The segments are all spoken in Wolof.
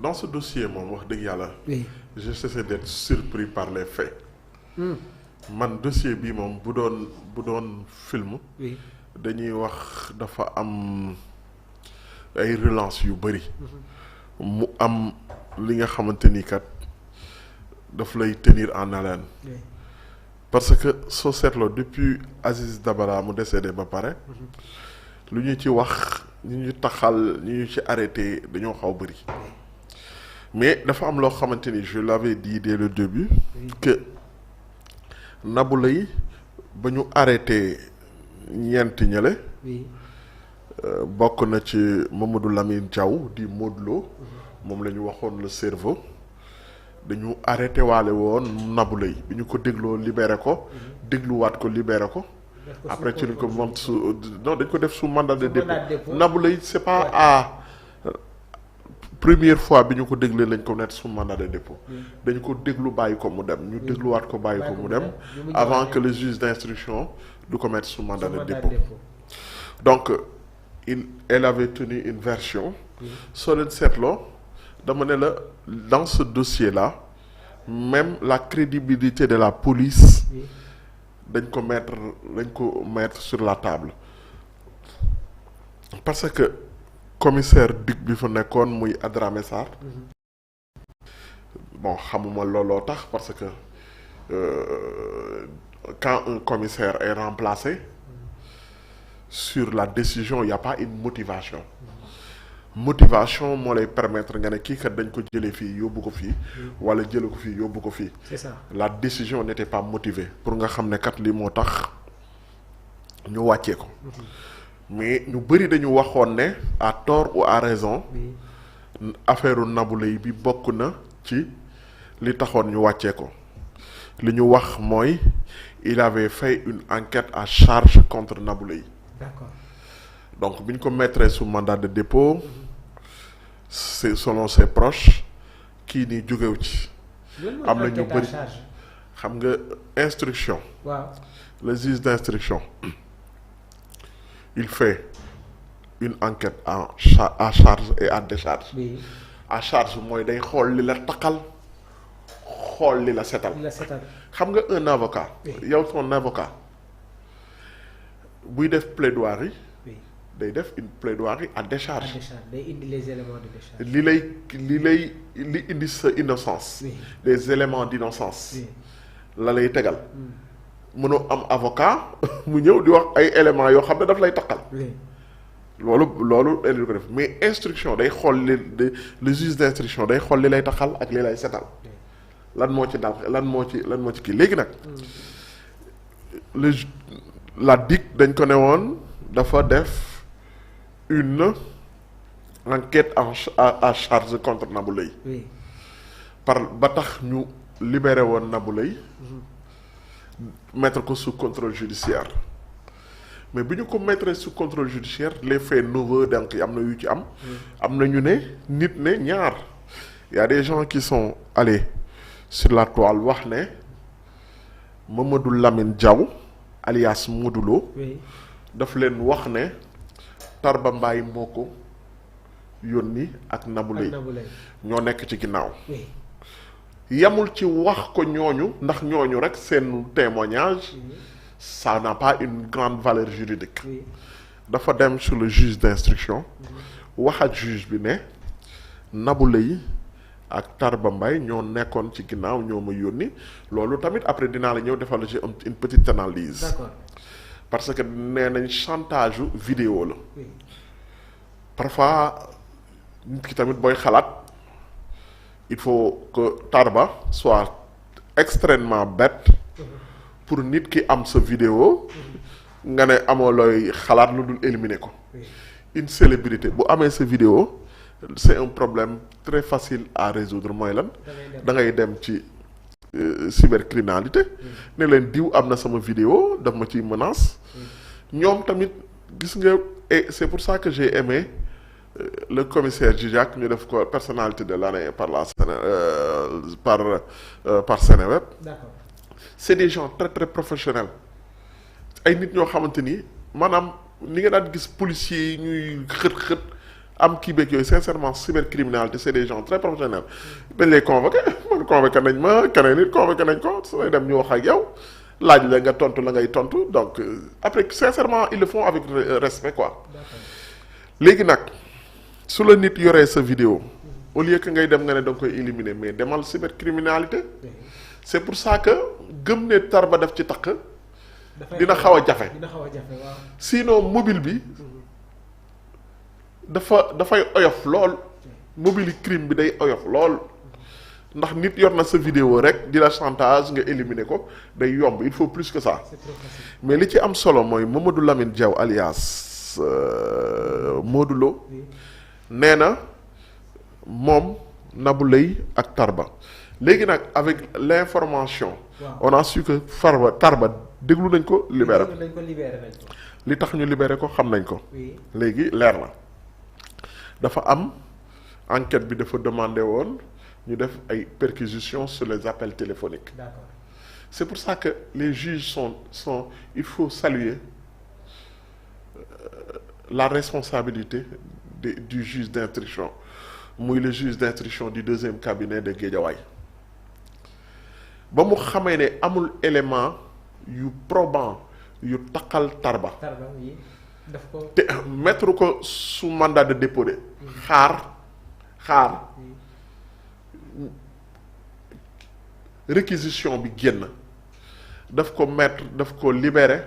dans ce dossier moom wax dëgg yàlla. oui j'ai cessé d'être surpris par les faits. man dossier bi moom bu doon film. oui dañuy wax dafa am ay relance yu bëri. mu am li nga xamante ni kat daf lay tenir en haleine. oui parce que soo seetloo depuis Aziz Dabala mu décédé ba pare. lu ñu ci wax ñu taxal ñu ci arrêté dañoo xaw bëri. mais dafa am loo xamante ni je l'avais dit dès le début. que Nabou Leye ba ñu arrêté ñeenti ñële. oui bokk na ci Mamadou Lamine Diaw di Modou Lo. moom la ñu waxoon le cerveau. dañu arrêté waale woon Nabou Leye bi ñu ko dégloo libéré ko. dégluwaat ko libéré ko. après ci lañ ko moom su non dañ ko def sous mandat de dépôt. Nabou Leye c'est pas à première fois bi ñu ko déglee lañ ko nekk sous mandat de dépôt. dañu ko déglu bàyyi ko mu dem ñu dégluwaat ko bàyyi ko mu dem. avant que le juge d'instruction du ko mettre sous mandat de dépôt. donc elle avait tenu une version. soo leen seetloo dama ne la dans ce dossier-là même la crédibilité de la police. dañ ko mettre sur la table parce que commissaire DIC bi fa nekkoon muy Adramé Sarr. bon xamuma looloo tax parce que quand un commissaire est remplacé sur la décision il y a pas une motivation. motivation moo lay permettre nga ne kii kat dañ ko jëlee fii yóbbu ko fii. wala jële ko fii yóbbu ko fii. c'est ça. la décision n'était pas motivée pour nga xam ne kat lii moo tax ñu wàccee ko. mais ñu bëri dañu waxoon ne à tort ou à raison. affaire Nabou Leye bi bokk na ci li taxoon ñu wàccee ko. li ñu wax mooy il avait fait une enquête à charge contre Nabou Leye. d'accord. donc bi ñu ko mettre sous mandat de dépôt. c'est selon ses proches kii nii jógew ci. am na ñu bëri xam nga instruction. waaw le juge d'instruction il fait une enquête à charge et à décharge. oui à charge mooy day xool li la taqal xool li la setal. xam nga un avocat. yow son avocat buy def plaidoirie. day def une plaidoirie à décharge. day indi les éléments de décharge. li indi sa innocence. des éléments d'innocence. la lay tegal. mënoo am avocat mu ñëw di wax ay éléments yoo xam ne daf lay taqal. loolu indi ko def mais instruction day xool le juge d'instruction day xool li lay taqal ak li lay setal. lan moo ci dal lan moo ci kii léegi nag. la DIC dañ ko ne woon dafa def. une enquête à charge contre Nabou Leye. ba tax ñu libéré woon Nabou Leye. mettre ko sous contrôle judiciaire mais bi ñu ko mettre sous contrôle judiciaire les faits nouveaux donc am na yu ci am. am na ñu ne nit ne ñaar y a des gens qui sont allés sur la toile wax ne Mamadou Lamine Diaw alias Modou Lo. daf leen wax ne. Tarba Mbaye moo ko yónni ak Nabou Leye ñoo nekk ci ginnaaw. yamul ci wax ko ñooñu ndax ñooñu rek seen témoignage ça n'a pas une grande valeur juridique. dafa dem sur le juge d'instruction. wax ak juge bi ne Nabou Leye ak Tarba Mbaye ñoo nekkoon ci ginnaaw ñoo ma yónni loolu tamit après dinaa la ñëw defal ci une petite analyse. D'accord. parce que nee nañ chantage vidéo la. parfois nit ki tamit booy xalaat il faut que Tarba soit extrêmement bête pour nit ki am sa vidéo nga ne amoo looy xalaat lu dul éliminer ko. une célébrité bu amee sa vidéo c'est un problème très facile à résoudre mooy lan. da ngay dem ci. cybercriminalité ne leen diw am na sama vidéo daf ma ciy menace ñoom tamit gis nga et c'est pour ça que j'ai aimé le commissaire Djidiack ñu def ko personnalité de l'année par la par Seneweb. D'accord. c'est des gens très très professionnels ay nit ñoo xamante ni maanaam ni nga daan gis policiers yi ñuy xët am kii beeg yooyu sincèrement cybercriminalité c'est des gens très professionnels dañ lay convoqué man convoqué nañ ma keneen nit convoqué nañ ko su may dem ñu wax ak yow laaj la nga tontu la ngay tontu donc après sincèrement ils le font avec respect quoi. léegi nag su la nit yoree sa vidéo au lieu que ngay dem nga ne da nga koy éliminer mais demal cybercriminalité c'est pour ça que gëm ne Tarba def ci takk dina xaw a jafe sinon mobile bi dafay oyof lool mobile crime bi day oyof lool ndax nit yor na sa vidéo rek di la chantage nga éliminer ko day yomb il faut plus que ça mais li ci am solo mooy Mamadou Lamine Diaw alias Modou Lo nee na moom Nabou Leye ak Tarba léegi nag avec l'information on a su que Tarba déglu nañ ko libéré li tax ñu libéré ko xam nañ ko léegi leer na dafa am enquête bi dafa demandé woon ñu def ay perquisitions sur les appels téléphoniques. D'accord. C'est pour ça que les juges sont il faut saluer la responsabilité du juge d'instruction muy le juge d'instruction du deuxième cabinet de Guédiawaye ba mu xamee ne amul élément yu probant yu taqal Tarba daf ko te mettre ko sous mandat de dépôt de xaar réquisition bi génn daf ko libérer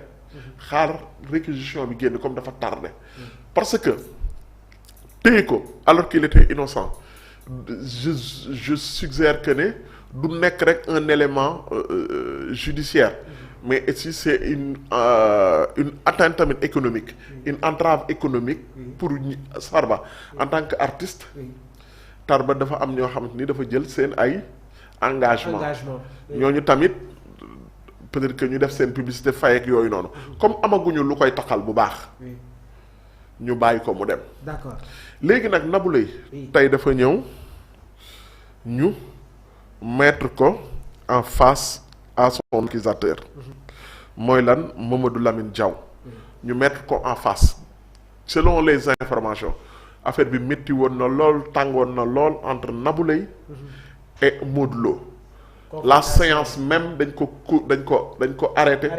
xaar réquisition bi génn comme dafa tardé parce que téye ko alors qu'il était innocent je suggère que ne du nekk rek un élément judiciaire mais aussi c'est une atteinte tamit économique une entrave économique pour Tarba en tant qu'artiste Tarba dafa am ñoo xamante ni dafa jël seen ay engagement ñooñu tamit peut-être que ñu def seen publicité fay ak yooyu noonu comme amaguñu lu koy taxal bu baax ñu bàyyi ko mu dem d'accord léegi nag Nabou Leye tey dafa ñëw ñu mettre ko en face à son accusateur mooy lan Mamadou Lamine Diaw ñu mettre ko en face selon les informations affaire bi métti woon na lool tàngoon na lool entre Nabou Leye et Modou Lo la séance même dañ ko arrêté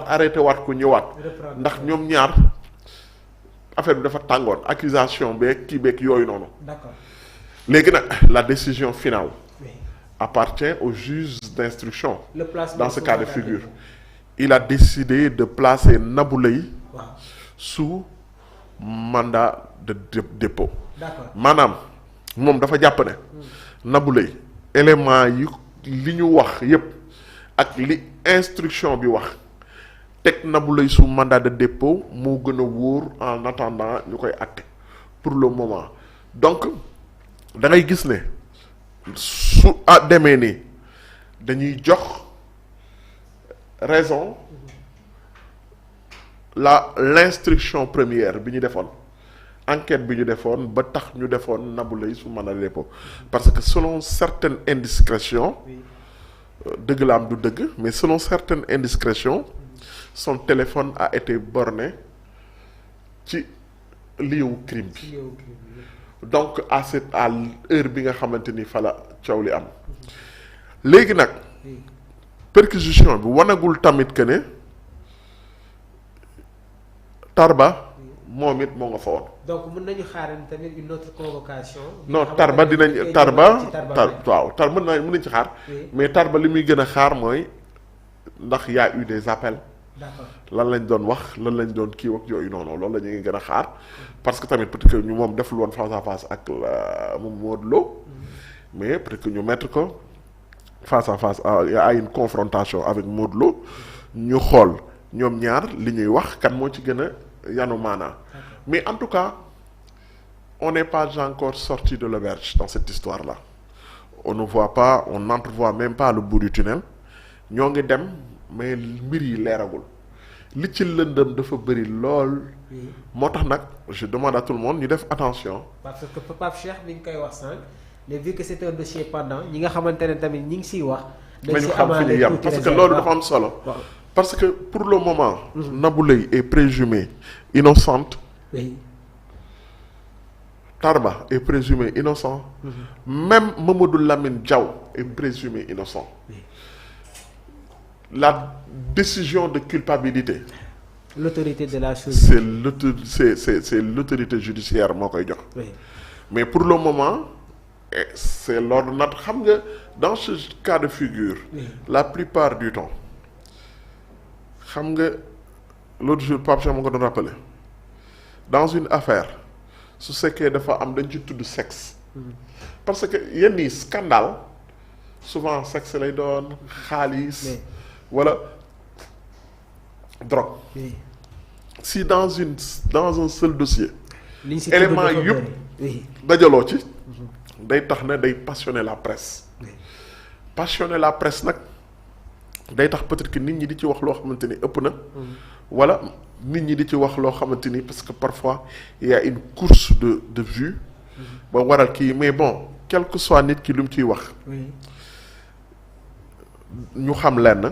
arrêté waat ko ñëwaat ndax ñoom ñaar affaire bi dafa tàngoon accusation beeg kii beeg yooyu noonu d'accord léegi nag la décision finale appartient au juge d'instruction dans ce cas de figure il a décidé de placer Nabou Leye sous mandat de dépôt maanaam moom dafa jàpp ne Nabou Leye élément yi li ñu wax yépp ak li instruction bi wax teg Nabou Leye sous mandat de dépôt moo gën a wóor en attendant ñu koy àtte pour le moment donc da ngay gis ne su demee nii dañuy jox raison l'instruction première bi ñu defoon enquête bi ñu defoon ba tax ñu defoon Nabou Leye sous mandat de dépôt parce que selon certaines indiscrétions dëgg la am du dëgg mais selon certaines indiscrétions son téléphone a été borné ci lieu crime bi donc à heure bi nga xamante ni fa la coow li am léegi nag perquisition bi wanagul tamit que ne Tarba moom it moo nga fa woon. donc mën nañu xaaral tamit une autre convocation. non Tarba dinañ mën nañ ci xaar. mais Tarba li muy gën a xaar mooy ndax y a eu des appels. d'accord lan lañ doon wax lan lañ doon kii ak yooyu noonu loolu la ñuy gën a xaar parce que tamit peut-être que ñu moom deful woon face à face ak moom Modou Lo mais peut-être que ñu mettre ko face à face à une confrontation avec Modou Lo ñu xool ñoom ñaar li ñuy wax kan moo ci gën a yanu maanaa mais en tout cas on n'est pas encore sorti de l'auberge dans cette histoire-là on ne voit pas on n'entrevoit même pas le bout du tunnel ñoo ngi dem mais mbir yi leeragul li ci lëndëm dafa bëri lool. moo tax nag je demande à tout le monde ñu def attention. parce que Pape Cheikh mi ngi koy wax sànq mais vu que c'est un dossier pendant ñi nga xamante ne tamit ñi ngi siy wax. dañ si amaale tuuti parce que loolu dafa am solo. parce que pour le moment. Nabou Leye est présumée innocente. oui. Tarba est présumé innocent. Même Mamadou Lamine Diaw est présumé innocent. La décision de culpabilité. L'autorité de la chose. C'est l'autorité judiciaire moo koy jox. Oui. Mais pour le moment c'est l'ordre nat xam nga dans ce cas de figure. Oui. La plupart du temps xam nga l'autre jour Pape Cheikh ma ko doon rappelé dans une affaire su fekkee dafa am dañ ci tudd sexe. Parce que yenn yi scandale souvent sexe lay doon xaalis. Wala drogue. Oui. Si dans un seul dossier. élément yëpp dajaloo ci. day tax ne day passionner la presse. Passionner la presse nag day tax peut-être que nit ñi di ci wax loo xamante ni ëpp na. wala nit ñi di ci wax loo xamante ni parce que parfois il y a une course de vue. ba waral kii mais bon quel que soit nit ki lu mu ciy wax. ñu xam lenn.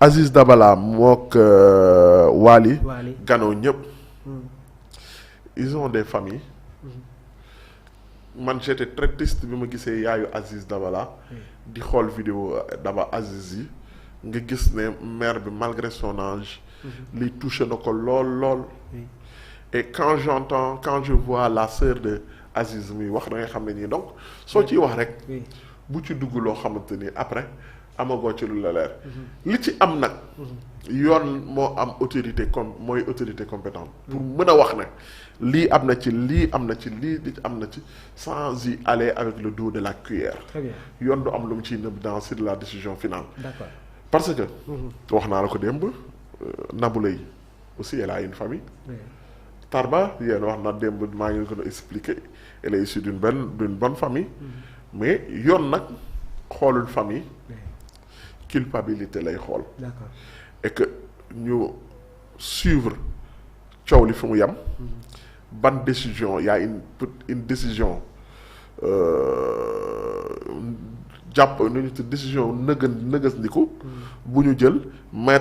Aziz Dabala mook Wally Gano ñëpp ils ont des familles. Man j'étais très triste bi ma gisee yaayu Aziz Dabala di xool vidéo Daba Aziz yi nga gis ne mère bi malgré son âge li touché na ko lool et quand je vois la sœur de Aziz muy wax da ngay xam ne nii donc soo ciy wax rek bu ci dugg loo xamante ni après amagoo ci lu la leer. li ci am nag. yoon moo am autorité mooy autorité compétente. pour mën a wax ne lii am na ci lii am na ci lii am na ci sans y aller avec le dos de la cuillère. Très bien. yoon du am lu mu ciy nëbb dans sur la décision finale. D'accord. parce que. wax naa la ko démb Nabou Leye aussi elle a une famille. Oui. Tarba yéen wax na démb maa ngi ko expliquer elle est issue d'une bonne famille. mais yoon nag xoolul famille. culpabilité lay xool. D'accord. et que ñu suivre coow li fi mu yem. ban décision y a une décision jàpp nu ñu tudd décision nëgës ndiku bu ñu jël mettre